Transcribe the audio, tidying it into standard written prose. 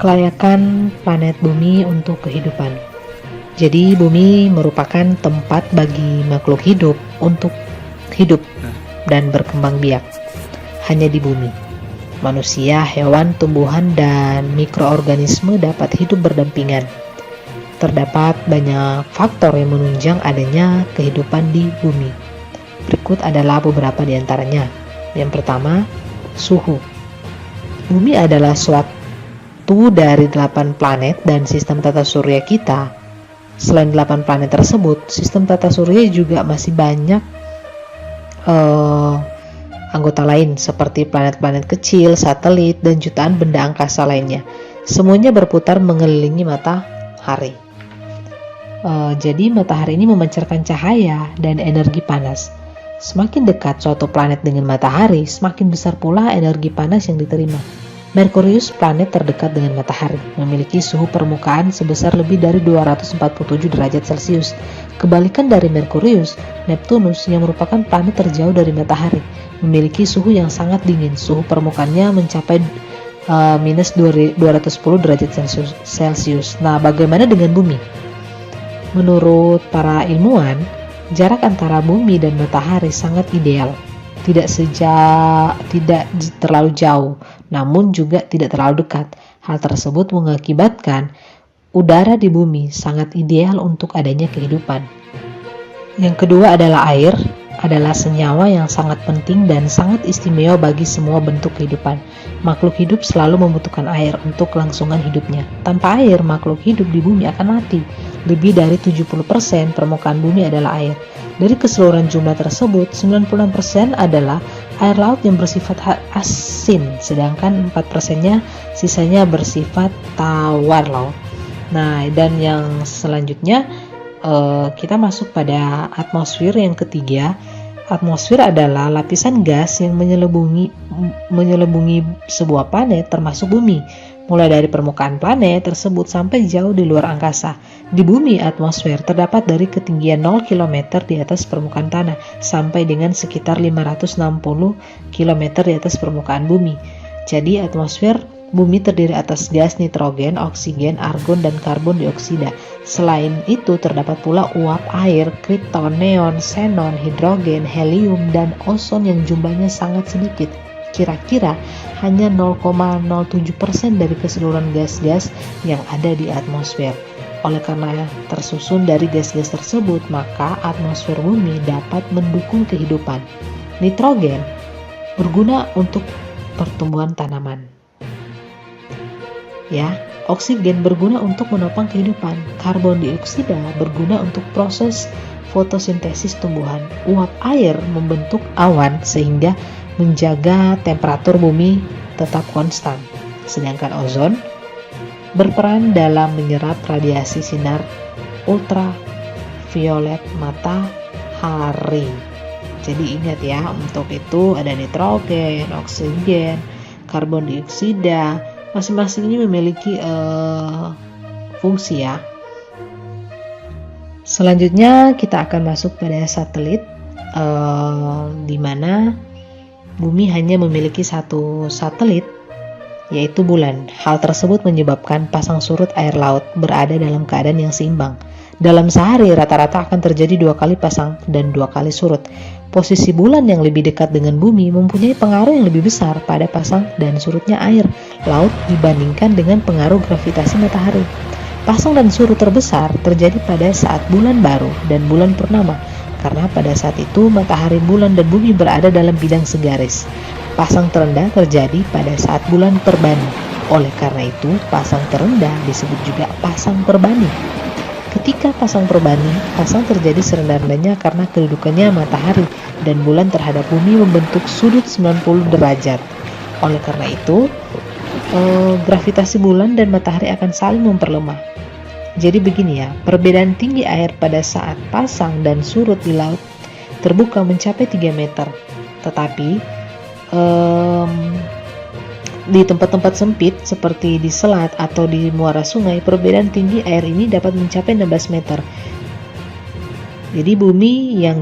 Kelayakan planet Bumi untuk kehidupan. Jadi bumi merupakan tempat bagi makhluk hidup untuk hidup dan berkembang biak. Hanya di bumi, manusia, hewan, tumbuhan, dan mikroorganisme dapat hidup berdampingan. Terdapat banyak faktor yang menunjang adanya kehidupan di bumi. Berikut adalah beberapa di antaranya. Yang pertama, suhu. Bumi adalah suatu dari 8 planet dan sistem tata surya kita. Selain 8 planet tersebut, sistem tata surya juga masih banyak anggota lain seperti planet-planet kecil, satelit, dan jutaan benda angkasa lainnya. Semuanya berputar mengelilingi matahari. Jadi matahari ini memancarkan cahaya dan energi panas. Semakin dekat suatu planet dengan matahari, semakin besar pula energi panas yang diterima. Merkurius, planet terdekat dengan matahari, memiliki suhu permukaan sebesar lebih dari 247 derajat Celcius. Kebalikan dari Merkurius, Neptunus yang merupakan planet terjauh dari matahari, memiliki suhu yang sangat dingin. Suhu permukaannya mencapai minus 210 derajat Celcius. Nah, bagaimana dengan bumi? Menurut para ilmuwan, jarak antara bumi dan matahari sangat ideal. Tidak terlalu jauh, namun juga tidak terlalu dekat. Hal tersebut mengakibatkan udara di bumi sangat ideal untuk adanya kehidupan. Yang kedua adalah air, adalah senyawa yang sangat penting dan sangat istimewa bagi semua bentuk kehidupan. Makhluk hidup selalu membutuhkan air untuk kelangsungan hidupnya. Tanpa air, makhluk hidup di bumi akan mati. Lebih dari 70% permukaan bumi adalah air. Dari keseluruhan jumlah tersebut, 96% adalah air laut yang bersifat asin, sedangkan 4%-nya sisanya bersifat tawar laut. Nah, dan yang selanjutnya kita masuk pada atmosfer yang ketiga. Atmosfer adalah lapisan gas yang menyelubungi sebuah planet termasuk bumi, mulai dari permukaan planet tersebut sampai jauh di luar angkasa. Di bumi, atmosfer terdapat dari ketinggian 0 km di atas permukaan tanah sampai dengan sekitar 560 km di atas permukaan bumi. Jadi atmosfer bumi terdiri atas gas nitrogen, oksigen, argon, dan karbon dioksida. Selain itu terdapat pula uap air, krypton, neon, xenon, hidrogen, helium, dan ozon yang jumlahnya sangat sedikit. Kira-kira hanya 0,07% dari keseluruhan gas-gas yang ada di atmosfer. Oleh karena tersusun dari gas-gas tersebut, maka atmosfer bumi dapat mendukung kehidupan. Nitrogen berguna untuk pertumbuhan tanaman. Oksigen berguna untuk menopang kehidupan. Karbon dioksida berguna untuk proses fotosintesis tumbuhan. Uap air membentuk awan sehingga menjaga temperatur bumi tetap konstan. Sedangkan ozon berperan dalam menyerap radiasi sinar ultraviolet matahari. Jadi ingat ya, untuk itu ada nitrogen, oksigen, karbon dioksida. Masing-masing ini memiliki fungsi ya. Selanjutnya kita akan masuk pada satelit, di mana bumi hanya memiliki satu satelit, yaitu bulan. Hal tersebut menyebabkan pasang surut air laut berada dalam keadaan yang seimbang. Dalam sehari rata-rata akan terjadi 2 kali pasang dan 2 kali surut. Posisi bulan yang lebih dekat dengan bumi mempunyai pengaruh yang lebih besar pada pasang dan surutnya air laut dibandingkan dengan pengaruh gravitasi matahari. Pasang dan surut terbesar terjadi pada saat bulan baru dan bulan purnama, karena pada saat itu matahari, bulan, dan bumi berada dalam bidang segaris. Pasang terendah terjadi pada saat bulan perbani. Oleh karena itu, pasang terendah disebut juga pasang perbani. Ketika pasang perbanding, pasang terjadi serendah-rendahnya karena kedudukannya matahari dan bulan terhadap bumi membentuk sudut 90 derajat. Oleh karena itu, gravitasi bulan dan matahari akan saling memperlemah. Jadi begini ya, perbedaan tinggi air pada saat pasang dan surut di laut terbuka mencapai 3 meter. Tetapi di tempat-tempat sempit seperti di selat atau di muara sungai, perbedaan tinggi air ini dapat mencapai 16 meter. Jadi bumi yang